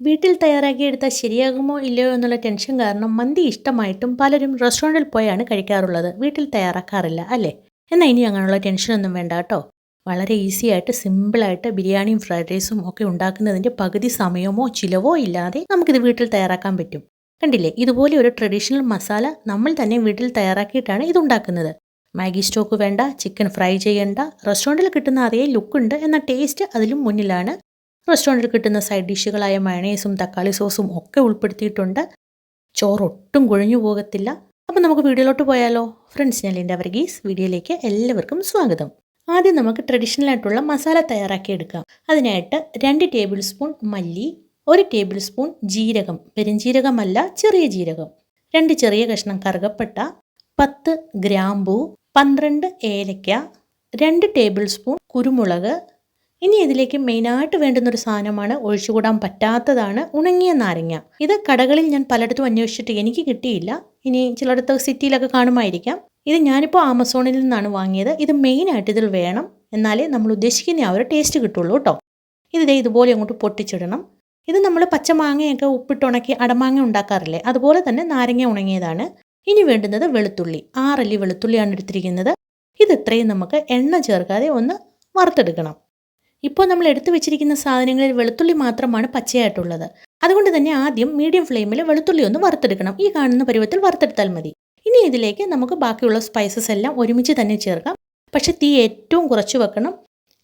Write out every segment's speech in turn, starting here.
വീട്ടിൽ തയ്യാറാക്കിയെടുത്താൽ ശരിയാകുമോ ഇല്ലയോ എന്നുള്ള ടെൻഷൻ കാരണം മന്തി ഇഷ്ടമായിട്ടും പലരും റെസ്റ്റോറൻറ്റിൽ പോയാണ് കഴിക്കാറുള്ളത്. വീട്ടിൽ തയ്യാറാക്കാറില്ല അല്ലേ? എന്നാൽ ഇനി അങ്ങനെയുള്ള ടെൻഷനൊന്നും വേണ്ട കേട്ടോ. വളരെ ഈസി ആയിട്ട് സിമ്പിളായിട്ട് ബിരിയാണിയും ഫ്രൈഡ് റൈസും ഒക്കെ ഉണ്ടാക്കുന്നതിൻ്റെ പകുതി സമയമോ ചിലവോ ഇല്ലാതെ നമുക്കിത് വീട്ടിൽ തയ്യാറാക്കാൻ പറ്റും. കണ്ടില്ലേ, ഇതുപോലെ ഒരു ട്രഡീഷണൽ മസാല നമ്മൾ തന്നെ വീട്ടിൽ തയ്യാറാക്കിയിട്ടാണ് ഇത് ഉണ്ടാക്കുന്നത്. മാഗി സ്റ്റോക്ക് വേണ്ട, ചിക്കൻ ഫ്രൈ ചെയ്യേണ്ട, റെസ്റ്റോറൻറ്റിൽ കിട്ടുന്ന അതേ ലുക്കുണ്ട്, എന്ന ടേസ്റ്റ് അതിലും മുന്നിലാണ്. റെസ്റ്റോറൻറ്റിൽ കിട്ടുന്ന സൈഡ് ഡിഷുകളായ മയണൈസും തക്കാളി സോസും ഒക്കെ ഉൾപ്പെടുത്തിയിട്ടുണ്ട്. ചോറൊട്ടും കുഴഞ്ഞു പോകത്തില്ല. അപ്പം നമുക്ക് വീഡിയോയിലോട്ട് പോയാലോ? ഫ്രണ്ട്സ്, ഞാൻ ലിൻഡ വർഗീസ്. വീഡിയോയിലേക്ക് എല്ലാവർക്കും സ്വാഗതം. ആദ്യം നമുക്ക് ട്രഡീഷണൽ ആയിട്ടുള്ള മസാല തയ്യാറാക്കിയെടുക്കാം. അതിനായിട്ട് 2 ടേബിൾ സ്പൂൺ മല്ലി, 1 ടേബിൾ സ്പൂൺ ജീരകം, പെരുംജീരകമല്ല ചെറിയ ജീരകം, 2 ചെറിയ കഷ്ണം കറുകപ്പട്ട, 10 ഗ്രാമ്പൂ, 12 ഏലക്ക, 2 ടേബിൾ സ്പൂൺ കുരുമുളക്. ഇനി ഇതിലേക്ക് മെയിനായിട്ട് വേണ്ടുന്നൊരു സാധനമാണ്, ഒഴിച്ചുകൂടാൻ പറ്റാത്തതാണ് ഉണങ്ങിയ നാരങ്ങ. ഇത് കടകളിൽ ഞാൻ പലയിടത്തും അന്വേഷിച്ചിട്ട് എനിക്ക് കിട്ടിയില്ല. ഇനി ചിലയിടത്ത് സിറ്റിയിലൊക്കെ കാണുമായിരിക്കാം. ഇത് ഞാനിപ്പോൾ ആമസോണിൽ നിന്നാണ് വാങ്ങിയത്. ഇത് മെയിനായിട്ട് ഇതിൽ വേണം, എന്നാലേ നമ്മൾ ഉദ്ദേശിക്കുന്ന ആ ഒരു ടേസ്റ്റ് കിട്ടുള്ളൂ കേട്ടോ. ഇതുപോലെ അങ്ങോട്ട് പൊട്ടിച്ചിടണം. ഇത് നമ്മൾ പച്ചമാങ്ങയൊക്കെ ഉപ്പിട്ട് ഉണക്കി അടമാങ്ങ ഉണ്ടാക്കാറില്ലേ, അതുപോലെ തന്നെ നാരങ്ങ ഉണങ്ങിയതാണ്. ഇനി വേണ്ടുന്നത് വെളുത്തുള്ളി. 6 അല്ലി വെളുത്തുള്ളിയാണ് എടുത്തിരിക്കുന്നത്. ഇത് ഇത്രയും നമുക്ക് എണ്ണ ചേർക്കാതെ ഒന്ന് വറുത്തെടുക്കണം. ഇപ്പോൾ നമ്മൾ എടുത്തു വെച്ചിരിക്കുന്ന സാധനങ്ങളിൽ വെളുത്തുള്ളി മാത്രമാണ് പച്ചയായിട്ടുള്ളത്. അതുകൊണ്ട് തന്നെ ആദ്യം മീഡിയം ഫ്ലെയിമിൽ വെളുത്തുള്ളി ഒന്ന് വറുത്തെടുക്കണം. ഈ കാണുന്ന പരുവത്തിൽ വറുത്തെടുത്താൽ മതി. ഇനി ഇതിലേക്ക് നമുക്ക് ബാക്കിയുള്ള സ്പൈസസ് എല്ലാം ഒരുമിച്ച് തന്നെ ചേർക്കാം. പക്ഷേ തീ ഏറ്റവും കുറച്ച് വെക്കണം,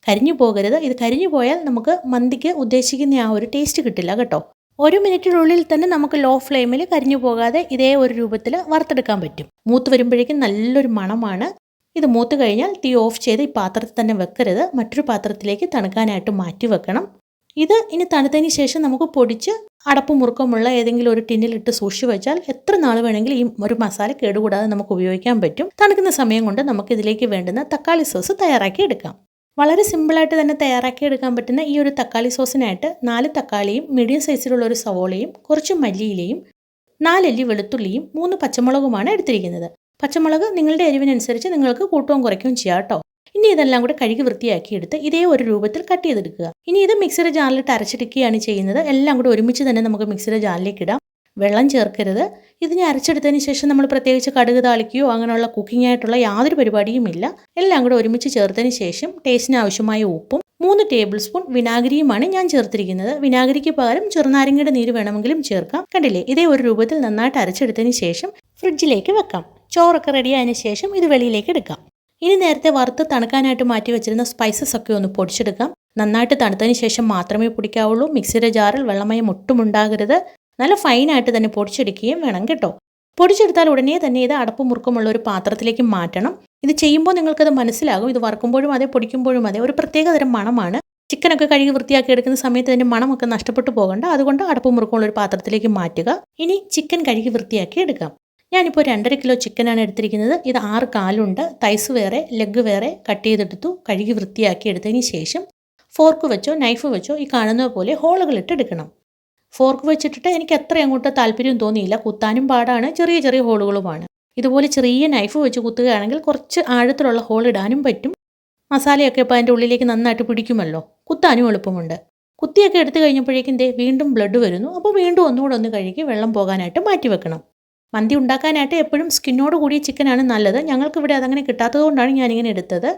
കരിഞ്ഞു പോകരുത്. ഇത് കരിഞ്ഞു പോയാൽ നമുക്ക് മന്തിക്ക് ഉദ്ദേശിക്കുന്ന ആ ഒരു ടേസ്റ്റ് കിട്ടില്ല കേട്ടോ. 1 മിനിറ്റിനുള്ളിൽ തന്നെ നമുക്ക് ലോ ഫ്ലെയിമിൽ കരിഞ്ഞു പോകാതെ ഇതേ ഒരു രൂപത്തിൽ വറുത്തെടുക്കാൻ പറ്റും. മൂത്ത് വരുമ്പോഴേക്കും നല്ലൊരു മണമാണ്. ഇത് മൂത്ത് കഴിഞ്ഞാൽ തീ ഓഫ് ചെയ്ത് ഈ പാത്രത്തിൽ തന്നെ വെക്കരുത്, മറ്റൊരു പാത്രത്തിലേക്ക് തണുക്കാനായിട്ട് മാറ്റി വെക്കണം. ഇത് ഇനി തണുത്തതിന് ശേഷം നമുക്ക് പൊടിച്ച് അടപ്പ് മുറുക്കമുള്ള ഏതെങ്കിലും ഒരു ടിന്നിലിട്ട് സൂക്ഷിച്ച് വെച്ചാൽ എത്ര നാൾ വേണമെങ്കിലും ഈ ഒരു മസാല കേടുകൂടാതെ നമുക്ക് ഉപയോഗിക്കാൻ പറ്റും. തണുക്കുന്ന സമയം കൊണ്ട് നമുക്ക് ഇതിലേക്ക് വേണ്ടുന്ന തക്കാളി സോസ് തയ്യാറാക്കി എടുക്കാം. വളരെ സിമ്പിളായിട്ട് തന്നെ തയ്യാറാക്കി എടുക്കാൻ പറ്റുന്ന ഈ ഒരു തക്കാളി സോസിനായിട്ട് 4 തക്കാളിയും മീഡിയം സൈസിലുള്ള ഒരു സവോളയും കുറച്ച് മല്ലിയിലയും 4 അല്ലി വെളുത്തുള്ളിയും 3 പച്ചമുളകുമാണ് എടുത്തിരിക്കുന്നത്. പച്ചമുളക് നിങ്ങളുടെ എരിവിനനുസരിച്ച് നിങ്ങൾക്ക് കൂട്ടവും കുറയ്ക്കുകയും ചെയ്യാം കേട്ടോ. ഇനി ഇതെല്ലാം കൂടെ കഴുകി വൃത്തിയാക്കി എടുത്ത് ഇതേ ഒരു രൂപത്തിൽ കട്ട് ചെയ്തെടുക്കുക. ഇനി ഇത് മിക്സിയുടെ ജാറിലിട്ട് അരച്ചെടുക്കുകയാണ് ചെയ്യുന്നത്. എല്ലാം കൂടെ ഒരുമിച്ച് തന്നെ നമുക്ക് മിക്സിയുടെ ജാറിലേക്ക് ഇടാം. വെള്ളം ചേർക്കരുത്. ഇതിനെ അരച്ചെടുത്തതിന് ശേഷം നമ്മൾ പ്രത്യേകിച്ച് കടുക് താളിക്കുകയോ അങ്ങനെയുള്ള കുക്കിംഗ് ആയിട്ടുള്ള യാതൊരു പരിപാടിയും ഇല്ല. എല്ലാം കൂടെ ഒരുമിച്ച് ചേർത്തതിന് ശേഷം ടേസ്റ്റിന് ആവശ്യമായ ഉപ്പും 3 ടേബിൾ സ്പൂൺ വിനാഗിരിയുമാണ് ഞാൻ ചേർത്തിരിക്കുന്നത്. വിനാഗിരിക്ക് പകരം ചെറുനാരങ്ങയുടെ നീര് വേണമെങ്കിലും ചേർക്കാം. കണ്ടില്ലേ, ഇതേ ഒരു രൂപത്തിൽ നന്നായിട്ട് അരച്ചെടുത്തതിന് ശേഷം ഫ്രിഡ്ജിലേക്ക് വെക്കാം. ചോറൊക്കെ റെഡിയായതിനു ശേഷം ഇത് വെളിയിലേക്ക് എടുക്കാം. ഇനി നേരത്തെ വറുത്ത് തണുക്കാനായിട്ട് മാറ്റി വെച്ചിരുന്ന സ്പൈസസ് ഒക്കെ ഒന്ന് പൊടിച്ചെടുക്കാം. നന്നായിട്ട് തണുത്തതിന് ശേഷം മാത്രമേ പൊടിക്കാവുള്ളൂ. മിക്സിയുടെ ജാറിൽ വെള്ളമയം ഒട്ടും ഉണ്ടാകരുത്. നല്ല ഫൈനായിട്ട് തന്നെ പൊടിച്ചെടുക്കുകയും വേണം കേട്ടോ. പൊടിച്ചെടുത്താൽ ഉടനെ തന്നെ ഇത് അടപ്പ് മുറുക്കമുള്ള ഒരു പാത്രത്തിലേക്ക് മാറ്റണം. ഇത് ചെയ്യുമ്പോൾ നിങ്ങൾക്കത് മനസ്സിലാകും. ഇത് വറുക്കുമ്പോഴും അതെ പൊടിക്കുമ്പോഴും അതെ ഒരു പ്രത്യേകതരം മണമാണ്. ചിക്കനൊക്കെ കഴുകി വൃത്തിയാക്കി എടുക്കുന്ന സമയത്ത് അതിൻ്റെ മണമൊക്കെ നഷ്ടപ്പെട്ടു പോകണ്ട. അതുകൊണ്ട് അടപ്പ് മുറുക്കമുള്ള ഒരു പാത്രത്തിലേക്ക് മാറ്റുക. ഇനി ചിക്കൻ കഴുകി വൃത്തിയാക്കി എടുക്കാം. ഞാനിപ്പോൾ 2.5 കിലോ ചിക്കനാണ് എടുത്തിരിക്കുന്നത്. ഇത് 6 കാലുണ്ട്. തൈസ് വേറെ ലെഗ് വേറെ കട്ട് ചെയ്തെടുത്തു. കഴുകി വൃത്തിയാക്കി എടുത്തതിന് ശേഷം ഫോർക്ക് വെച്ചോ നൈഫ് വെച്ചോ ഈ കാണുന്നത് പോലെ ഹോളുകളിട്ട് എടുക്കണം. ഫോർക്ക് വെച്ചിട്ടിട്ട് എനിക്ക് അത്ര അങ്ങോട്ട് താല്പര്യം തോന്നിയില്ല. കുത്താനും പാടാണ്, ചെറിയ ചെറിയ ഹോളുകളുമാണ്. ഇതുപോലെ ചെറിയ നൈഫ് വെച്ച് കുത്തുകയാണെങ്കിൽ കുറച്ച് ആഴത്തിലുള്ള ഹോൾ ഇടാനും പറ്റും. മസാലയൊക്കെ ഇപ്പോൾ അതിൻ്റെ ഉള്ളിലേക്ക് നന്നായിട്ട് പിടിക്കുമല്ലോ. കുത്താനും എളുപ്പമുണ്ട്. കുത്തിയൊക്കെ എടുത്തു കഴിഞ്ഞപ്പോഴേക്കും വീണ്ടും ബ്ലഡ് വരുന്നു. അപ്പോൾ വീണ്ടും ഒന്നുകൂടെ ഒന്ന് കഴുകി വെള്ളം പോകാനായിട്ട് മാറ്റി വെക്കണം. മന്തി ഉണ്ടാക്കാനായിട്ട് എപ്പോഴും സ്കിന്നോട് കൂടിയ ചിക്കനാണ് നല്ലത്. ഞങ്ങൾക്കിവിടെ അതങ്ങനെ കിട്ടാത്തതുകൊണ്ടാണ് ഞാനിങ്ങനെ എടുത്തത്.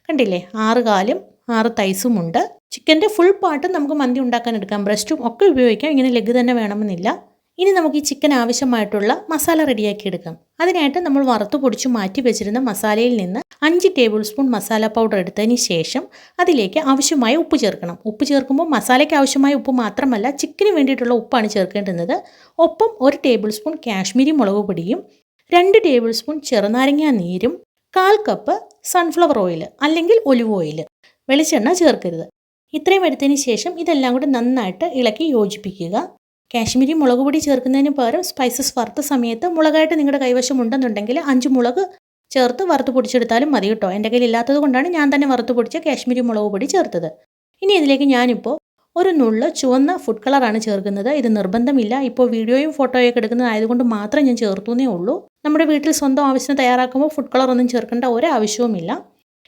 കണ്ടില്ലേ, 6 കാലും 6 തൈസും ഉണ്ട്. ചിക്കൻ്റെ ഫുൾ പാർട്ടും നമുക്ക് മന്തി ഉണ്ടാക്കാൻ എടുക്കാം. ബ്രസ്റ്റും ഒക്കെ ഉപയോഗിക്കാം. ഇങ്ങനെ ലെഗ് തന്നെ വേണമെന്നില്ല. ഇനി നമുക്ക് ഈ ചിക്കൻ ആവശ്യമായിട്ടുള്ള മസാല റെഡിയാക്കി എടുക്കാം. അതിനായിട്ട് നമ്മൾ വറുത്ത് പൊടിച്ച് മാറ്റി വെച്ചിരുന്ന മസാലയിൽ നിന്ന് 5 ടേബിൾ സ്പൂൺ മസാല പൗഡർ എടുത്തതിന് ശേഷം അതിലേക്ക് ആവശ്യമായ ഉപ്പ് ചേർക്കണം. ഉപ്പ് ചേർക്കുമ്പോൾ മസാലയ്ക്ക് ആവശ്യമായ ഉപ്പ് മാത്രമല്ല, ചിക്കന് വേണ്ടിയിട്ടുള്ള ഉപ്പാണ് ചേർക്കേണ്ടുന്നത്. ഒപ്പം 1 ടേബിൾ സ്പൂൺ കാശ്മീരി മുളക് പൊടിയും 2 ടേബിൾ സ്പൂൺ ചെറുനാരങ്ങ നീരും 1/4 കപ്പ് സൺഫ്ലവർ ഓയിൽ അല്ലെങ്കിൽ ഒലിവ് ഓയിൽ, വെളിച്ചെണ്ണ ചേർക്കരുത്. ഇത്രയും എടുത്തതിന് ശേഷം ഇതെല്ലാം കൂടി നന്നായിട്ട് ഇളക്കി യോജിപ്പിക്കുക. കാശ്മീരി മുളക് പൊടി ചേർക്കുന്നതിന് പകരം സ്പൈസസ് വറുത്ത സമയത്ത് മുളകായിട്ട് നിങ്ങളുടെ കൈവശം ഉണ്ടെന്നുണ്ടെങ്കിൽ 5 മുളക് ചേർത്ത് വറുത്ത് പൊടിച്ചെടുത്താലും മതി കേട്ടോ. എൻ്റെ കയ്യിൽ ഇല്ലാത്തത് കൊണ്ടാണ് ഞാൻ തന്നെ വറുത്ത് പൊടിച്ച കാശ്മീരി മുളക് പൊടി ചേർത്തത്. ഇനി ഇതിലേക്ക് ഞാനിപ്പോൾ ഒരു നുള്ള് ചുവന്ന ഫുഡ് കളറാണ് ചേർക്കുന്നത്. ഇത് നിർബന്ധമില്ല. ഇപ്പോൾ വീഡിയോയും ഫോട്ടോയൊക്കെ എടുക്കുന്നതായതുകൊണ്ട് മാത്രം ഞാൻ ചേർത്തുന്നേ ഉള്ളൂ. നമ്മുടെ വീട്ടിൽ സ്വന്തം ആവശ്യത്തിന് തയ്യാറാക്കുമ്പോൾ ഫുഡ് കളറൊന്നും ചേർക്കേണ്ട ഒരാവശ്യവുമില്ല.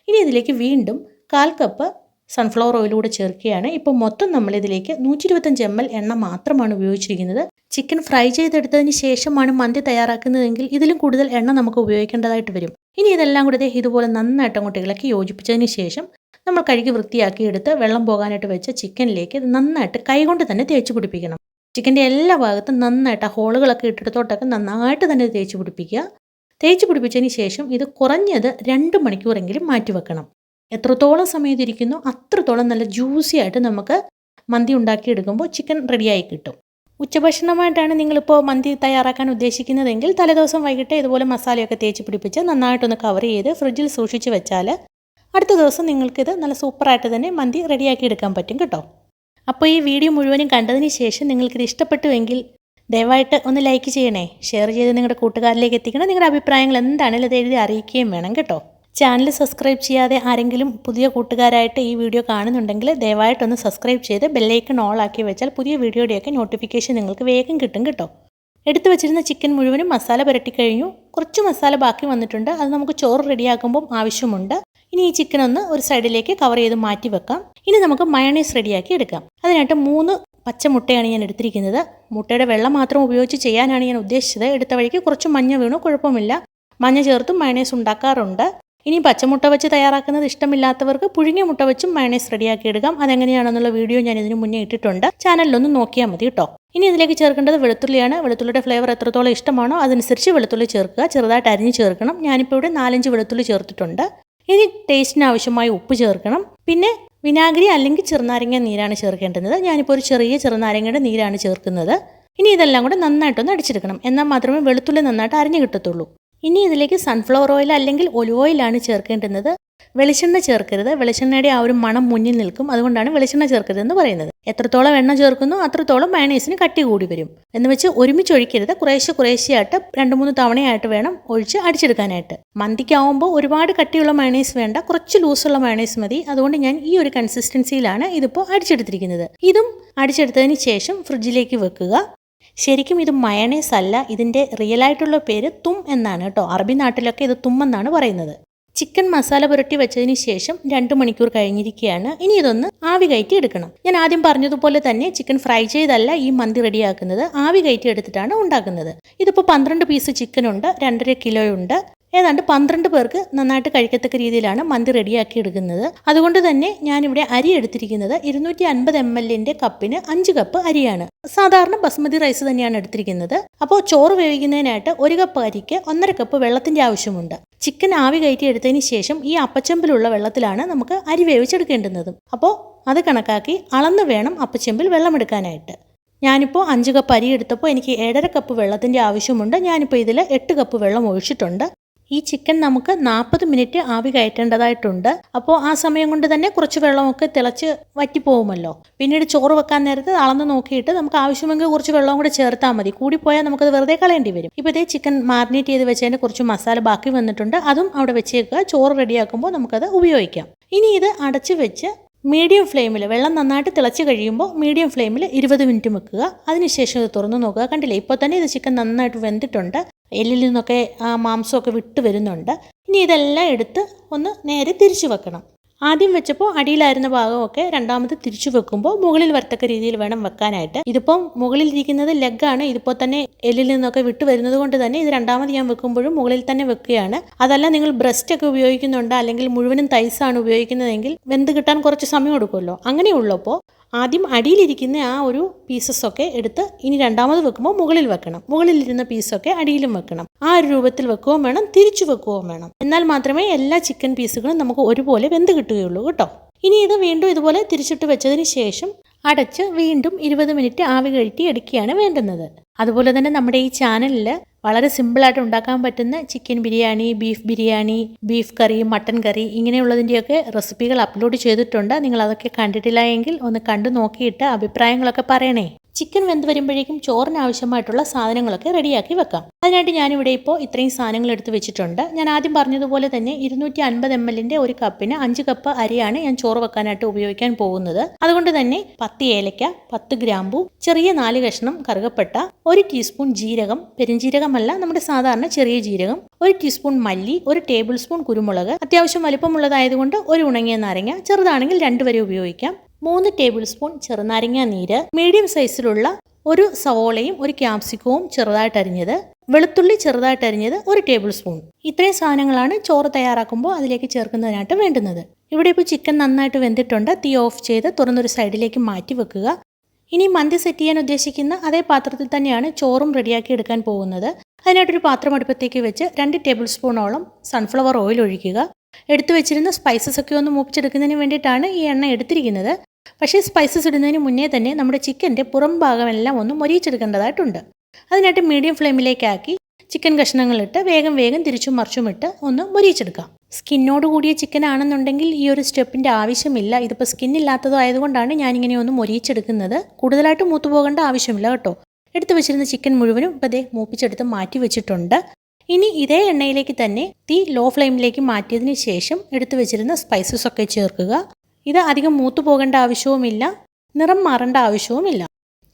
ഇനി ഇതിലേക്ക് വീണ്ടും 1/4 കപ്പ് സൺഫ്ലവർ ഓയിലൂടെ ചേർക്കുകയാണ്. ഇപ്പോൾ മൊത്തം നമ്മളിതിലേക്ക് 125 ml എണ്ണ മാത്രമാണ് ഉപയോഗിച്ചിരിക്കുന്നത്. ചിക്കൻ ഫ്രൈ ചെയ്തെടുത്തതിന് ശേഷമാണ് മന്തി തയ്യാറാക്കുന്നതെങ്കിൽ ഇതിലും കൂടുതൽ എണ്ണ നമുക്ക് ഉപയോഗിക്കേണ്ടതായിട്ട് വരും. ഇനി ഇതെല്ലാം കൂടി ഇതുപോലെ നന്നായിട്ട് അങ്ങോട്ട് ഇളക്കി യോജിപ്പിച്ചതിന് ശേഷം നമ്മൾ കഴുകി വൃത്തിയാക്കിയെടുത്ത് വെള്ളം പോകാനായിട്ട് വെച്ച ചിക്കനിലേക്ക് നന്നായിട്ട് കൈകൊണ്ട് തന്നെ തേച്ച് പിടിപ്പിക്കണം. ചിക്കൻ്റെ എല്ലാ ഭാഗത്തും നന്നായിട്ട് ആ ഹോളുകളൊക്കെ ഇട്ടിടത്തോട്ടൊക്കെ നന്നായിട്ട് തന്നെ തേച്ച് പിടിപ്പിക്കുക. തേച്ച് പിടിപ്പിച്ചതിന് ശേഷം ഇത് കുറഞ്ഞത് 2 മണിക്കൂറെങ്കിലും മാറ്റി വെക്കണം. എത്രത്തോളം സമയം ഇതിരിക്കുന്നോ അത്രത്തോളം നല്ല ജ്യൂസി ആയിട്ട് നമുക്ക് മന്തി ഉണ്ടാക്കിയെടുക്കുമ്പോൾ ചിക്കൻ റെഡിയായി കിട്ടും. ഉച്ചഭക്ഷണമായിട്ടാണ് നിങ്ങളിപ്പോൾ മന്തി തയ്യാറാക്കാൻ ഉദ്ദേശിക്കുന്നതെങ്കിൽ തലേദിവസം വൈകിട്ട് ഇതുപോലെ മസാലയൊക്കെ തേച്ച് പിടിപ്പിച്ച് നന്നായിട്ടൊന്ന് കവർ ചെയ്ത് ഫ്രിഡ്ജിൽ സൂക്ഷിച്ച് വെച്ചാൽ അടുത്ത ദിവസം നിങ്ങൾക്കിത് നല്ല സൂപ്പറായിട്ട് തന്നെ മന്തി റെഡിയാക്കി എടുക്കാൻ പറ്റും കേട്ടോ. അപ്പോൾ ഈ വീഡിയോ മുഴുവനും കണ്ടതിന് ശേഷം നിങ്ങൾക്കിത് ഇഷ്ടപ്പെട്ടുവെങ്കിൽ ദയവായിട്ട് ഒന്ന് ലൈക്ക് ചെയ്യണേ, ഷെയർ ചെയ്ത് നിങ്ങളുടെ കൂട്ടുകാരിലേക്ക് എത്തിക്കണം. നിങ്ങളുടെ അഭിപ്രായങ്ങൾ എന്താണെങ്കിലും അത് എഴുതി അറിയിക്കുകയും വേണം കേട്ടോ. ചാനൽ സബ്സ്ക്രൈബ് ചെയ്യാതെ ആരെങ്കിലും പുതിയ കൂട്ടുകാരായിട്ട് ഈ വീഡിയോ കാണുന്നുണ്ടെങ്കിൽ ദയവായിട്ടൊന്ന് സബ്സ്ക്രൈബ് ചെയ്ത് ബെല്ലൈക്കൺ ഓൾ ആക്കി വെച്ചാൽ പുതിയ വീഡിയോയുടെയൊക്കെ നോട്ടിഫിക്കേഷൻ നിങ്ങൾക്ക് വേഗം കിട്ടും കേട്ടോ. എടുത്തു വെച്ചിരുന്ന ചിക്കൻ മുഴുവനും മസാല പുരട്ടി കഴിഞ്ഞു. കുറച്ച് മസാല ബാക്കി വന്നിട്ടുണ്ട്. അത് നമുക്ക് ചോറ് റെഡിയാക്കുമ്പം ആവശ്യമുണ്ട്. ഇനി ഈ ചിക്കൻ ഒന്ന് ഒരു സൈഡിലേക്ക് കവർ ചെയ്ത് മാറ്റി വെക്കാം. ഇനി നമുക്ക് മയണൈസ് റെഡിയാക്കി എടുക്കാം. അതിനായിട്ട് 3 പച്ചമുട്ടയാണ് ഞാൻ എടുത്തിരിക്കുന്നത്. മുട്ടയുടെ വെള്ളം മാത്രം ഉപയോഗിച്ച് ചെയ്യാനാണ് ഞാൻ ഉദ്ദേശിച്ചത്. എടുത്ത വഴിക്ക് കുറച്ച് മഞ്ഞ വീണു, കുഴപ്പമില്ല. മഞ്ഞ ചേർത്തും മയണൈസ് ഉണ്ടാക്കാറുണ്ട്. ഇനി പച്ചമുട്ട വെച്ച് തയ്യാറാക്കുന്നത് ഇഷ്ടമില്ലാത്തവർക്ക് പുഴുങ്ങിയ മുട്ട വെച്ചും മയണൈസ് റെഡിയാക്കി എടുക്കാം. അതെങ്ങനെയാണെന്നുള്ള വീഡിയോ ഞാൻ ഇതിന് മുന്നേ ഇട്ടിട്ടുണ്ട്. ചാനലിലൊന്ന് നോക്കിയാൽ മതി കേട്ടോ. ഇനി ഇതിലേക്ക് ചേർക്കേണ്ടത് വെളുത്തുള്ളിയാണ്. വെളുത്തുള്ളിയുടെ ഫ്ലേവർ എത്രത്തോളം ഇഷ്ടമാണോ അതനുസരിച്ച് വെളുത്തുള്ളി ചേർക്കുക. ചെറുതായിട്ട് അരിഞ്ഞ് ചേർക്കണം. ഞാനിപ്പോൾ ഇവിടെ 4-5 വെളുത്തുള്ളി ചേർത്തിട്ടുണ്ട്. ഇനി ടേസ്റ്റിന് ആവശ്യമായ ഉപ്പ് ചേർക്കണം. പിന്നെ വിനാഗിരി അല്ലെങ്കിൽ ചെറുനാരങ്ങ നീരാണ് ചേർക്കേണ്ടത്. ഞാനിപ്പോൾ ഒരു ചെറിയ ചെറുനാരങ്ങയുടെ നീരാണ് ചേർക്കുന്നത്. ഇനി ഇതെല്ലാം കൂടെ നന്നായിട്ടൊന്ന് അടിച്ചെടുക്കണം. എന്നാൽ മാത്രമേ വെളുത്തുള്ളി നന്നായിട്ട് അരിഞ്ഞു കിട്ടത്തുള്ളൂ. ഇനി ഇതിലേക്ക് സൺഫ്ലവർ ഓയിൽ അല്ലെങ്കിൽ ഒലിവ് ഓയിലാണ് ചേർക്കേണ്ടുന്നത്. വെളിച്ചെണ്ണ ചേർക്കരുത്. വെളിച്ചെണ്ണയുടെ ആ ഒരു മണം മുന്നിൽ നിൽക്കും. അതുകൊണ്ടാണ് വെളിച്ചെണ്ണ ചേർക്കരുതെന്ന് പറയുന്നത്. എത്രത്തോളം എണ്ണ ചേർക്കുന്നോ അത്രത്തോളം മയണൈസിന് കട്ടി കൂടി വരും. എന്ന് വെച്ച് ഒരുമിച്ച് ഒഴിക്കരുത്. കുറേശ്ശെയായിട്ട് 2-3 തവണയായിട്ട് വേണം ഒഴിച്ച് അടിച്ചെടുക്കാനായിട്ട്. മന്തിക്കാവുമ്പോൾ ഒരുപാട് കട്ടിയുള്ള മയണൈസ് വേണ്ട, കുറച്ച് ലൂസുള്ള മയണൈസ് മതി. അതുകൊണ്ട് ഞാൻ ഈ ഒരു കൺസിസ്റ്റൻസിയിലാണ് ഇതിപ്പോൾ അടിച്ചെടുത്തിരിക്കുന്നത്. ഇതും അടിച്ചെടുത്തതിന് ശേഷം ഫ്രിഡ്ജിലേക്ക് വെക്കുക. ശരിക്കും ഇത് മയണൈസ് അല്ല, ഇതിൻ്റെ റിയലായിട്ടുള്ള പേര് തും എന്നാണ് കേട്ടോ. അറബി നാട്ടിലൊക്കെ ഇത് തും എന്നാണ് പറയുന്നത്. ചിക്കൻ മസാല പുരട്ടി വെച്ചതിന് ശേഷം 2 മണിക്കൂർ കഴിഞ്ഞിരിക്കുകയാണ്. ഇനി ഇതൊന്ന് ആവി കയറ്റി എടുക്കണം. ഞാൻ ആദ്യം പറഞ്ഞതുപോലെ തന്നെ ചിക്കൻ ഫ്രൈ ചെയ്തല്ല ഈ മന്തി റെഡിയാക്കുന്നത്, ആവി കയറ്റി എടുത്തിട്ടാണ് ഉണ്ടാക്കുന്നത്. ഇതിപ്പോൾ 12 പീസ് ചിക്കനുണ്ട്, 2.5 കിലോയുണ്ട്. ഏതാണ്ട് 12 പേർക്ക് നന്നായിട്ട് കഴിക്കത്തക്ക രീതിയിലാണ് മന്തി റെഡിയാക്കി എടുക്കുന്നത്. അതുകൊണ്ട് തന്നെ ഞാനിവിടെ അരി എടുത്തിരിക്കുന്നത് 250 ml കപ്പിന് 5 കപ്പ് അരിയാണ്. സാധാരണ ബസ്മതി റൈസ് തന്നെയാണ് എടുത്തിരിക്കുന്നത്. അപ്പോൾ ചോറ് വേവിക്കുന്നതിനായിട്ട് 1 കപ്പ് അരിക്ക് 1.5 കപ്പ് വെള്ളത്തിൻ്റെ ആവശ്യമുണ്ട്. ചിക്കൻ ആവി കയറ്റി എടുത്തതിന് ശേഷം ഈ അപ്പച്ചെമ്പിലുള്ള വെള്ളത്തിലാണ് നമുക്ക് അരി വേവിച്ചെടുക്കേണ്ടുന്നത്. അപ്പോൾ അത് കണക്കാക്കി അളന്ന് വേണം അപ്പച്ചെമ്പിൽ വെള്ളം എടുക്കാനായിട്ട്. ഞാനിപ്പോൾ 5 കപ്പ് അരി എടുത്തപ്പോൾ എനിക്ക് 1.5 കപ്പ് വെള്ളത്തിൻ്റെ ആവശ്യമുണ്ട്. ഞാനിപ്പോൾ ഇതിൽ 8 കപ്പ് വെള്ളം ഒഴിച്ചിട്ടുണ്ട്. ഈ ചിക്കൻ നമുക്ക് 40 മിനിറ്റ് ആവി കയറ്റേണ്ടതായിട്ടുണ്ട്. അപ്പോൾ ആ സമയം കൊണ്ട് തന്നെ കുറച്ച് വെള്ളമൊക്കെ തിളച്ച് വറ്റിപ്പോകുമല്ലോ. പിന്നീട് ചോറ് വെക്കാൻ നേരത്ത് അളന്ന് നോക്കിയിട്ട് നമുക്ക് ആവശ്യമെങ്കിൽ കുറച്ച് വെള്ളം കൂടെ ചേർത്താൽ മതി. കൂടിപ്പോയാൽ നമുക്കത് വെറുതെ കളയേണ്ടി വരും. ഇപ്പോൾ ഇതേ ചിക്കൻ മാരിനേറ്റ് ചെയ്ത് വെച്ചതിന് കുറച്ച് മസാല ബാക്കി വന്നിട്ടുണ്ട്. അതും അവിടെ വെച്ചേക്കുക. ചോറ് റെഡിയാക്കുമ്പോൾ നമുക്കത് ഉപയോഗിക്കാം. ഇനി ഇത് അടച്ച് വെച്ച് മീഡിയം ഫ്ലെയിമിൽ വെള്ളം നന്നായിട്ട് തിളച്ച് കഴിയുമ്പോൾ മീഡിയം ഫ്ലെയിമിൽ 20 മിനിറ്റ് വെക്കുക. അതിനുശേഷം ഇത് തുറന്ന് നോക്കുക. കണ്ടില്ലേ, ഇപ്പോൾ തന്നെ ഇത് ചിക്കൻ നന്നായിട്ട് വെന്തിട്ടുണ്ട്. എല്ലിൽ നിന്നൊക്കെ ആ മാംസമൊക്കെ വിട്ട് വരുന്നുണ്ട്. ഇനി ഇതെല്ലാം എടുത്ത് ഒന്ന് നേരെ തിരിച്ചു വെക്കണം. ആദ്യം വെച്ചപ്പോൾ അടിയിലായിരുന്ന ഭാഗമൊക്കെ രണ്ടാമത് തിരിച്ചു വെക്കുമ്പോൾ മുകളിൽ വരത്തക്ക രീതിയിൽ വേണം വെക്കാനായിട്ട്. ഇതിപ്പം മുകളിലിരിക്കുന്നത് ലെഗാണ്. ഇതിപ്പോൾ തന്നെ എല്ലിൽ നിന്നൊക്കെ വിട്ട് വരുന്നത് കൊണ്ട് തന്നെ ഇത് രണ്ടാമത് ഞാൻ വെക്കുമ്പോഴും മുകളിൽ തന്നെ വെക്കുകയാണ്. അതല്ല നിങ്ങൾ ബ്രസ്റ്റ് ഒക്കെ ഉപയോഗിക്കുന്നുണ്ട് അല്ലെങ്കിൽ മുഴുവനും തൈസാണ് ഉപയോഗിക്കുന്നതെങ്കിൽ വെന്ത് കിട്ടാൻ കുറച്ച് സമയം എടുക്കുമല്ലോ. അങ്ങനെയുള്ളപ്പോൾ ആദ്യം അടിയിലിരിക്കുന്ന ആ ഒരു പീസസൊക്കെ എടുത്ത് ഇനി രണ്ടാമത് വെക്കുമ്പോൾ മുകളിൽ വെക്കണം. മുകളിലിരുന്ന പീസൊക്കെ അടിയിലും വെക്കണം. ആ ഒരു രൂപത്തിൽ വെക്കുകയും വേണം, തിരിച്ചു വെക്കുകയും വേണം. എന്നാൽ മാത്രമേ എല്ലാ ചിക്കൻ പീസുകളും നമുക്ക് ഒരുപോലെ വെന്ത് കിട്ടുകയുള്ളൂ കേട്ടോ. ഇനി ഇത് വീണ്ടും ഇതുപോലെ തിരിച്ചിട്ട് വെച്ചതിന് ശേഷം അടച്ച് വീണ്ടും 20 മിനിറ്റ് ആവി കയറ്റി എടുക്കുകയാണ് വേണ്ടുന്നത്. അതുപോലെ തന്നെ നമ്മുടെ ഈ ചാനലിൽ വളരെ സിമ്പിളായിട്ട് ഉണ്ടാക്കാൻ പറ്റുന്ന chicken biryani, beef biryani, beef curry, mutton curry ഇങ്ങനെയുള്ളതിൻ്റെയൊക്കെ റെസിപ്പികൾ അപ്ലോഡ് ചെയ്തിട്ടുണ്ട്. നിങ്ങൾ അതൊക്കെ കണ്ടിട്ടില്ല എങ്കിൽ ഒന്ന് കണ്ടു നോക്കിയിട്ട് അഭിപ്രായങ്ങളൊക്കെ പറയണേ. ചിക്കൻ വെന്ത് വരുമ്പോഴേക്കും ചോറിന് ആവശ്യമായിട്ടുള്ള സാധനങ്ങളൊക്കെ റെഡിയാക്കി വെക്കാം. അതിനായിട്ട് ഞാനിവിടെ ഇപ്പോൾ ഇത്രയും സാധനങ്ങൾ എടുത്ത് വെച്ചിട്ടുണ്ട്. ഞാൻ ആദ്യം പറഞ്ഞതുപോലെ തന്നെ 250 ml ഒരു കപ്പിന് 5 കപ്പ് അരിയാണ് ഞാൻ ചോറ് വെക്കാനായിട്ട് ഉപയോഗിക്കാൻ പോകുന്നത്. അതുകൊണ്ട് തന്നെ 10 ഏലക്ക, 10 ഗ്രാമ്പൂ, ചെറിയ 4 കഷ്ണം കറുകപ്പട്ട, 1 ടീസ്പൂൺ ജീരകം, പെരുംജീരകമല്ല നമ്മുടെ സാധാരണ ചെറിയ ജീരകം, 1 ടീസ്പൂൺ മല്ലി, 1 ടേബിൾ സ്പൂൺ കുരുമുളക്, അത്യാവശ്യം വലിപ്പമുള്ളതായതുകൊണ്ട് ഒരു ഉണങ്ങിയ നാരങ്ങ, ചെറുതാണെങ്കിൽ 2 വരെ ഉപയോഗിക്കാം, 3 ടേബിൾ സ്പൂൺ ചെറുനാരങ്ങ നീര്, മീഡിയം സൈസിലുള്ള ഒരു സവോളയും 1 ക്യാപ്സിക്കവും ചെറുതായിട്ട് അരിഞ്ഞത്, വെളുത്തുള്ളി ചെറുതായിട്ട് അരിഞ്ഞത് 1 ടേബിൾ സ്പൂൺ. ഇത്രയും സാധനങ്ങളാണ് ചോറ് തയ്യാറാക്കുമ്പോൾ അതിലേക്ക് ചേർക്കുന്നതിനായിട്ട് വേണ്ടുന്നത്. ഇവിടെ ഇപ്പോൾ ചിക്കൻ നന്നായിട്ട് വെന്തിട്ടുണ്ട്. തീ ഓഫ് ചെയ്ത് തുറന്നൊരു സൈഡിലേക്ക് മാറ്റി വെക്കുക. ഇനി മന്തി സെറ്റ് ചെയ്യാൻ ഉദ്ദേശിക്കുന്ന അതേ പാത്രത്തിൽ തന്നെയാണ് ചോറും റെഡിയാക്കി എടുക്കാൻ പോകുന്നത്. അതിനായിട്ടൊരു പാത്രം അടുപ്പത്തേക്ക് വെച്ച് 2 ടേബിൾ സ്പൂണോളം സൺഫ്ലവർ ഓയിൽ ഒഴിക്കുക. എടുത്തു വെച്ചിരുന്ന സ്പൈസസ് ഒക്കെ ഒന്ന് മൂപ്പിച്ചെടുക്കുന്നതിന് വേണ്ടിയിട്ടാണ് ഈ എണ്ണ എടുത്തിരിക്കുന്നത്. പക്ഷേ സ്പൈസസ് ഇടുന്നതിന് മുന്നേ തന്നെ നമ്മുടെ ചിക്കൻ്റെ പുറം ഭാഗമെല്ലാം ഒന്ന് മൊരിയിച്ചെടുക്കേണ്ടതായിട്ടുണ്ട്. അതിനായിട്ട് മീഡിയം ഫ്ലെയിമിലേക്കാക്കി ചിക്കൻ കഷ്ണങ്ങളിട്ട് വേഗം തിരിച്ചും മറിച്ചുമിട്ട് ഒന്ന് മൊരിയിച്ചെടുക്കാം. സ്കിന്നോട് കൂടിയ ചിക്കൻ ആണെന്നുണ്ടെങ്കിൽ ഈ ഒരു സ്റ്റെപ്പിൻ്റെ ആവശ്യമില്ല. ഇതിപ്പോൾ സ്കിന്നില്ലാത്തതോ ആയതുകൊണ്ടാണ് ഞാനിങ്ങനെ ഒന്ന് മൊരിയിച്ചെടുക്കുന്നത്. കൂടുതലായിട്ട് മൂത്തു പോകേണ്ട ആവശ്യമില്ല കേട്ടോ. എടുത്തു വെച്ചിരുന്ന ചിക്കൻ മുഴുവനും ഇപ്പോൾ ദേ മൂപ്പിച്ചെടുത്ത് മാറ്റി വെച്ചിട്ടുണ്ട്. ഇനി ഇതേ എണ്ണയിലേക്ക് തന്നെ തീ ലോ ഫ്ലെയിമിലേക്ക് മാറ്റിയതിന് ശേഷം എടുത്തു വെച്ചിരുന്ന സ്പൈസസ് ഒക്കെ ചേർക്കുക. ഇത് അധികം മൂത്തു പോകേണ്ട ആവശ്യവുമില്ല, നിറം മാറേണ്ട ആവശ്യവുമില്ല.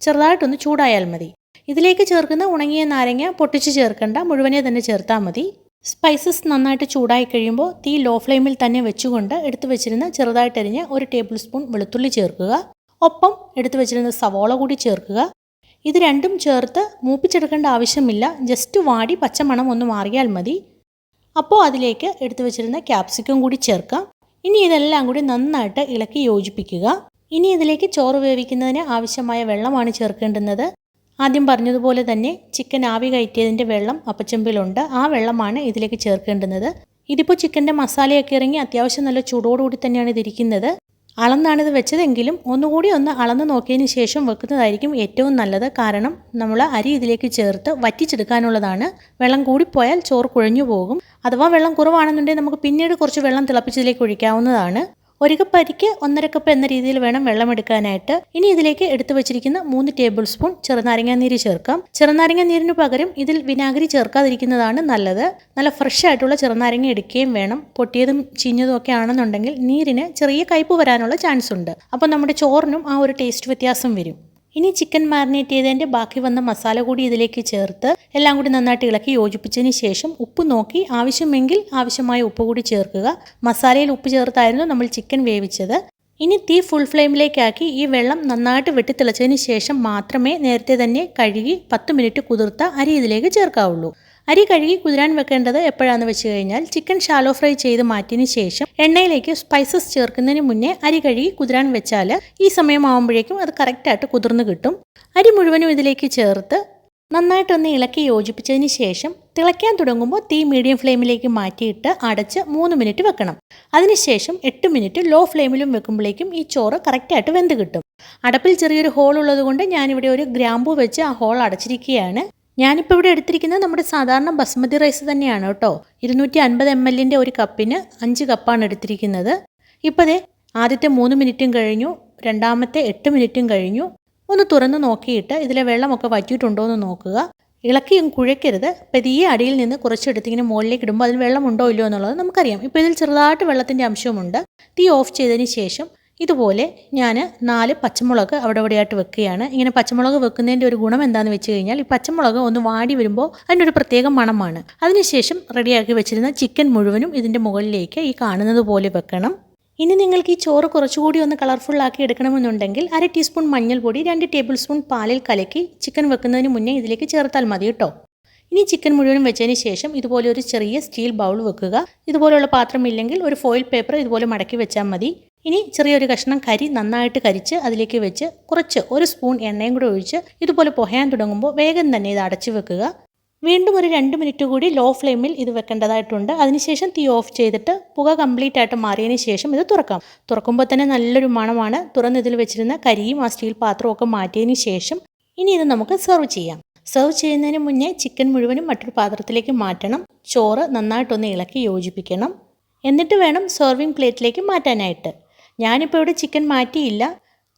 ചെറുതായിട്ടൊന്ന് ചൂടായാൽ മതി. ഇതിലേക്ക് ചേർക്കുന്ന ഉണങ്ങിയ നാരങ്ങ പൊട്ടിച്ച് ചേർക്കേണ്ട, മുഴുവനെ തന്നെ ചേർത്താൽ മതി. സ്പൈസസ് നന്നായിട്ട് ചൂടായി കഴിയുമ്പോൾ തീ ലോ ഫ്ലെയിമിൽ തന്നെ വെച്ചുകൊണ്ട് എടുത്തു വെച്ചിരുന്ന ചെറുതായിട്ടരിഞ്ഞ് 1 ടേബിൾ സ്പൂൺ വെളുത്തുള്ളി ചേർക്കുക. ഒപ്പം എടുത്തു വെച്ചിരുന്ന സവോള കൂടി ചേർക്കുക. ഇത് രണ്ടും ചേർത്ത് മൂപ്പിച്ചെടുക്കേണ്ട ആവശ്യമില്ല. ജസ്റ്റ് വാടി പച്ചമണം ഒന്ന് മാറിയാൽ മതി. അപ്പോൾ അതിലേക്ക് എടുത്തു വെച്ചിരുന്ന ക്യാപ്സിക്കം കൂടി ചേർക്കാം. ഇനി ഇതെല്ലാം കൂടി നന്നായിട്ട് ഇളക്കി യോജിപ്പിക്കുക. ഇനി ഇതിലേക്ക് ചോറ് വേവിക്കുന്നതിന് ആവശ്യമായ വെള്ളമാണ് ചേർക്കേണ്ടുന്നത്. ആദ്യം പറഞ്ഞതുപോലെ തന്നെ ചിക്കൻ ആവി കയറ്റിയതിൻ്റെ വെള്ളം അപ്പച്ചെമ്പിലുണ്ട്. ആ വെള്ളമാണ് ഇതിലേക്ക് ചേർക്കേണ്ടുന്നത്. ഇതിപ്പോൾ ചിക്കൻ്റെ മസാലയൊക്കെ ഇറങ്ങി അത്യാവശ്യം നല്ല ചൂടോടുകൂടി തന്നെയാണ് ഇതിരിക്കുന്നത്. അളന്നാണിത് വെച്ചതെങ്കിലും ഒന്നുകൂടി ഒന്ന് അളന്ന് നോക്കിയതിന് ശേഷം വെക്കുന്നതായിരിക്കും ഏറ്റവും നല്ലത്. കാരണം നമ്മൾ അരി ഇതിലേക്ക് ചേർത്ത് വറ്റിച്ചെടുക്കാനുള്ളതാണ്. വെള്ളം കൂടിപ്പോയാൽ ചോറ് കുഴഞ്ഞു പോകും. അഥവാ വെള്ളം കുറവാണെന്നുണ്ടെങ്കിൽ നമുക്ക് പിന്നീട് കുറച്ച് വെള്ളം തിളപ്പിച്ചതിലേക്ക് ഒഴിക്കാവുന്നതാണ്. 1 കപ്പ് അരിക്ക് 1.5 കപ്പ് എന്ന രീതിയിൽ വേണം വെള്ളം എടുക്കാനായിട്ട്. ഇനി ഇതിലേക്ക് എടുത്തു വെച്ചിരിക്കുന്ന 3 ടേബിൾ സ്പൂൺ ചെറുനാരങ്ങ നീര് ചേർക്കാം. ചെറുനാരങ്ങ നീരിന് പകരം ഇതിൽ വിനാഗിരി ചേർക്കാതിരിക്കുന്നതാണ് നല്ലത്. നല്ല ഫ്രഷ് ആയിട്ടുള്ള ചെറുനാരങ്ങ എടുക്കുകയും വേണം. പൊട്ടിയതും ചീഞ്ഞതും ഒക്കെ ആണെന്നുണ്ടെങ്കിൽ നീരിന് ചെറിയ കയ്പ്പ് വരാനുള്ള ചാൻസ് ഉണ്ട്. അപ്പോൾ നമ്മുടെ ചോറിനും ആ ഒരു ടേസ്റ്റ് വ്യത്യാസം വരും. ഇനി ചിക്കൻ മാരിനേറ്റ് ചെയ്തതിൻ്റെ ബാക്കി വന്ന മസാല കൂടി ഇതിലേക്ക് ചേർത്ത് എല്ലാം കൂടി നന്നായിട്ട് ഇളക്കി യോജിപ്പിച്ചതിന് ശേഷം ഉപ്പ് നോക്കി ആവശ്യമെങ്കിൽ ആവശ്യമായ ഉപ്പ് കൂടി ചേർക്കുക. മസാലയിൽ ഉപ്പ് ചേർത്തായിരുന്നു നമ്മൾ ചിക്കൻ വേവിച്ചത്. ഇനി തീ ഫുൾ ഫ്ലെയിമിലേക്കാക്കി ഈ വെള്ളം നന്നായിട്ട് വെട്ടിത്തിളച്ചതിന് ശേഷം മാത്രമേ നേരത്തെ തന്നെ കഴുകി 10 മിനിറ്റ് കുതിർത്ത അരി ഇതിലേക്ക് ചേർക്കാവുള്ളൂ. അരി കഴുകി കുതിരാൻ വെക്കേണ്ടത് എപ്പോഴാണെന്ന് വെച്ച് കഴിഞ്ഞാൽ ചിക്കൻ ഷാലോ ഫ്രൈ ചെയ്ത് മാറ്റിയതിന് ശേഷം എണ്ണയിലേക്ക് സ്പൈസസ് ചേർക്കുന്നതിന് മുന്നേ അരി കഴുകി കുതിരാൻ വെച്ചാൽ ഈ സമയമാകുമ്പോഴേക്കും അത് കറക്റ്റായിട്ട് കുതിർന്ന് കിട്ടും. അരി മുഴുവനും ഇതിലേക്ക് ചേർത്ത് നന്നായിട്ടൊന്ന് ഇളക്കി യോജിപ്പിച്ചതിന് ശേഷം തിളയ്ക്കാൻ തുടങ്ങുമ്പോൾ തീ മീഡിയം ഫ്ലെയിമിലേക്ക് മാറ്റിയിട്ട് അടച്ച് 3 മിനിറ്റ് വെക്കണം. അതിനുശേഷം 8 മിനിറ്റ് ലോ ഫ്ലെയിമിലും വെക്കുമ്പോഴേക്കും ഈ ചോറ് കറക്റ്റായിട്ട് വെന്ത് കിട്ടും. അടപ്പിൽ ചെറിയൊരു ഹോൾ ഉള്ളതുകൊണ്ട് ഞാനിവിടെ ഒരു ഗ്രാമ്പൂ വെച്ച് ആ ഹോൾ അടച്ചിരിക്കുകയാണ്. ഞാനിപ്പോൾ ഇവിടെ എടുത്തിരിക്കുന്നത് നമ്മുടെ സാധാരണ ബസ്മതി റൈസ് തന്നെയാണ് കേട്ടോ. 250 ml ഒരു കപ്പിന് 5 കപ്പാണ് എടുത്തിരിക്കുന്നത്. ഇപ്പോൾ ദേ ആദ്യത്തെ 3 മിനിറ്റും കഴിഞ്ഞു, രണ്ടാമത്തെ 8 മിനിറ്റും കഴിഞ്ഞു. ഒന്ന് തുറന്ന് നോക്കിയിട്ട് ഇതിലെ വെള്ളമൊക്കെ വറ്റിയിട്ടുണ്ടോ എന്ന് നോക്കുക. ഇളക്കിയും കുഴയ്ക്കരുത്. പെതിയെ അടിയിൽ നിന്ന് കുറച്ചെടുത്തിങ്ങനെ മുകളിലേക്ക് ഇടുമ്പോൾ അതിൽ വെള്ളമുണ്ടോ ഇല്ലയോ എന്നുള്ളത് നമുക്കറിയാം. ഇപ്പോൾ ഇതിൽ ചെറുതായിട്ട് വെള്ളത്തിൻ്റെ അംശമുണ്ട്. തീ ഓഫ് ചെയ്തതിന് ശേഷം ഇതുപോലെ ഞാൻ 4 പച്ചമുളക് അവിടെയായിട്ട് വെക്കുകയാണ്. ഇങ്ങനെ പച്ചമുളക് വെക്കുന്നതിൻ്റെ ഒരു ഗുണം എന്താണെന്ന് വെച്ച് കഴിഞ്ഞാൽ ഈ പച്ചമുളക് ഒന്ന് വാടി വരുമ്പോൾ അതിനൊരു പ്രത്യേക മണമാണ്. അതിനുശേഷം റെഡിയാക്കി വെച്ചിരുന്ന ചിക്കൻ മുഴുവനും ഇതിൻ്റെ മുകളിലേക്ക് ഈ കാണുന്നത് പോലെ വെക്കണം. ഇനി നിങ്ങൾക്ക് ഈ ചോറ് കുറച്ചുകൂടി ഒന്ന് കളർഫുള്ളാക്കി എടുക്കണമെന്നുണ്ടെങ്കിൽ 1/2 ടീസ്പൂൺ മഞ്ഞൾപ്പൊടി 2 ടേബിൾ സ്പൂൺ പാലിൽ കലക്കി ചിക്കൻ വെക്കുന്നതിന് മുന്നേ ഇതിലേക്ക് ചേർത്താൽ മതി കേട്ടോ. ഇനി ചിക്കൻ മുഴുവനും വെച്ചതിന് ശേഷം ഇതുപോലെ ഒരു ചെറിയ സ്റ്റീൽ ബൗൾ വെക്കുക. ഇതുപോലെയുള്ള പാത്രം ഇല്ലെങ്കിൽ ഒരു ഫോയിൽ പേപ്പർ ഇതുപോലെ മടക്കി വെച്ചാൽ മതി. ഇനി ചെറിയൊരു കഷ്ണം കരി നന്നായിട്ട് കരിച്ച് അതിലേക്ക് വെച്ച് കുറച്ച് 1 സ്പൂൺ എണ്ണയും കൂടെ ഒഴിച്ച് ഇതുപോലെ പുകയാൻ തുടങ്ങുമ്പോൾ വേഗം തന്നെ ഇത് അടച്ചു വെക്കുക. വീണ്ടും ഒരു 2 മിനിറ്റ് കൂടി ലോ ഫ്ലെയിമിൽ ഇത് വെക്കേണ്ടതായിട്ടുണ്ട്. അതിനുശേഷം തീ ഓഫ് ചെയ്തിട്ട് പുക കംപ്ലീറ്റ് ആയിട്ട് മാറിയതിന് ശേഷം ഇത് തുറക്കാം. തുറക്കുമ്പോൾ തന്നെ നല്ലൊരു മണമാണ്. തുറന്ന് ഇതിൽ വെച്ചിരുന്ന കരിയും ആ സ്റ്റീൽ പാത്രവും ഒക്കെ മാറ്റിയതിന് ശേഷം ഇനി ഇത് നമുക്ക് സെർവ് ചെയ്യാം. സെർവ് ചെയ്യുന്നതിന് മുന്നേ ചിക്കൻ മുഴുവനും മറ്റൊരു പാത്രത്തിലേക്ക് മാറ്റണം. ചോറ് നന്നായിട്ടൊന്ന് ഇളക്കി യോജിപ്പിക്കണം. എന്നിട്ട് വേണം സെർവിങ് പ്ലേറ്റിലേക്ക് മാറ്റാനായിട്ട്. ഞാനിപ്പോൾ ഇവിടെ ചിക്കൻ മാറ്റിയില്ല.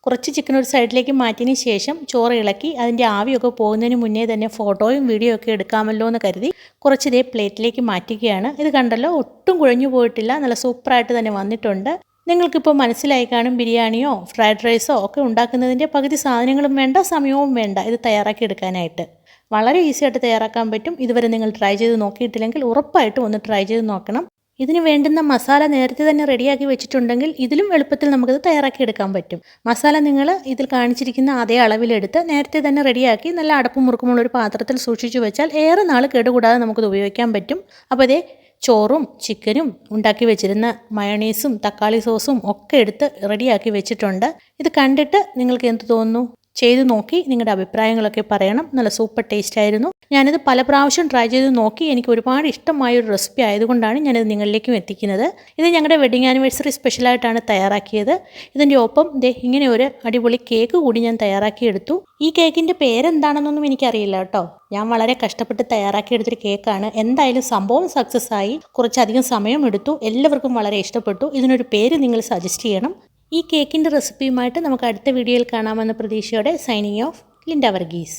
കുറച്ച് ചിക്കൻ ഒരു സൈഡിലേക്ക് മാറ്റിയതിന് ശേഷം ചോറ് ഇളക്കി അതിൻ്റെ ആവിയൊക്കെ പോകുന്നതിന് മുന്നേ തന്നെ ഫോട്ടോയും വീഡിയോ ഒക്കെ എടുക്കാമല്ലോ എന്ന് കരുതി കുറച്ച് ഇതേ പ്ലേറ്റിലേക്ക് മാറ്റുകയാണ്. ഇത് കണ്ടല്ലോ, ഒട്ടും കുഴഞ്ഞു പോയിട്ടില്ല, നല്ല സൂപ്പറായിട്ട് തന്നെ വന്നിട്ടുണ്ട്. നിങ്ങൾക്കിപ്പോൾ മനസ്സിലായി കാണും, ബിരിയാണിയോ ഫ്രൈഡ് റൈസോ ഒക്കെ ഉണ്ടാക്കുന്നതിൻ്റെ പകുതി സാധനങ്ങളും വേണ്ട, സമയവും വേണ്ട ഇത് തയ്യാറാക്കി എടുക്കാനായിട്ട്. വളരെ ഈസി ആയിട്ട് തയ്യാറാക്കാൻ പറ്റും. ഇതുവരെ നിങ്ങൾ ട്രൈ ചെയ്ത് നോക്കിയിട്ടില്ലെങ്കിൽ ഉറപ്പായിട്ടും ഒന്ന് ട്രൈ ചെയ്ത് നോക്കണം. ഇതിന് വേണ്ടുന്ന മസാല നേരത്തെ തന്നെ റെഡിയാക്കി വെച്ചിട്ടുണ്ടെങ്കിൽ ഇതിലും എളുപ്പത്തിൽ നമുക്കിത് തയ്യാറാക്കി എടുക്കാൻ പറ്റും. മസാല നിങ്ങൾ ഇതിൽ കാണിച്ചിരിക്കുന്ന അതേ അളവിലെടുത്ത് നേരത്തെ തന്നെ റെഡിയാക്കി നല്ല അടപ്പും മുറുക്കുമുള്ള ഒരു പാത്രത്തിൽ സൂക്ഷിച്ചു വെച്ചാൽ ഏറെ നാൾ കേടുകൂടാതെ നമുക്കിത് ഉപയോഗിക്കാൻ പറ്റും. അപ്പോൾ അതേ ചോറും ചിക്കനും ഉണ്ടാക്കി വെച്ചിരുന്ന മയണീസും തക്കാളി സോസും ഒക്കെ എടുത്ത് റെഡിയാക്കി വെച്ചിട്ടുണ്ട്. ഇത് കണ്ടിട്ട് നിങ്ങൾക്ക് എന്ത് തോന്നുന്നു? ചെയ്ത് നോക്കി നിങ്ങളുടെ അഭിപ്രായങ്ങളൊക്കെ പറയണം. നല്ല സൂപ്പർ ടേസ്റ്റ് ആയിരുന്നു. ഞാനിത് പല പ്രാവശ്യം ട്രൈ ചെയ്ത് നോക്കി. എനിക്ക് ഒരുപാട് ഇഷ്ടമായൊരു റെസിപ്പി ആയതുകൊണ്ടാണ് ഞാനിത് നിങ്ങളിലേക്കും എത്തിക്കുന്നത്. ഇത് ഞങ്ങളുടെ വെഡിങ് ആനിവേഴ്സറി സ്പെഷ്യലായിട്ടാണ് തയ്യാറാക്കിയത്. ഇതിൻ്റെ ഒപ്പം ഇങ്ങനെ ഒരു അടിപൊളി കേക്ക് കൂടി ഞാൻ തയ്യാറാക്കിയെടുത്തു. ഈ കേക്കിൻ്റെ പേരെന്താണെന്നൊന്നും എനിക്കറിയില്ല കേട്ടോ. ഞാൻ വളരെ കഷ്ടപ്പെട്ട് തയ്യാറാക്കിയെടുത്തൊരു കേക്കാണ്. എന്തായാലും സംഭവം സക്സസ് ആയി. കുറച്ചധികം സമയം എടുത്തു. എല്ലാവർക്കും വളരെ ഇഷ്ടപ്പെട്ടു. ഇതിനൊരു പേര് നിങ്ങൾ സജസ്റ്റ് ചെയ്യണം. ഈ കേക്കിൻ്റെ റെസിപ്പിയുമായിട്ട് നമുക്ക് അടുത്ത വീഡിയോയിൽ കാണാമെന്ന പ്രതീക്ഷയോടെ സൈനിങ് ഓഫ്, ലിൻഡ വർഗീസ്.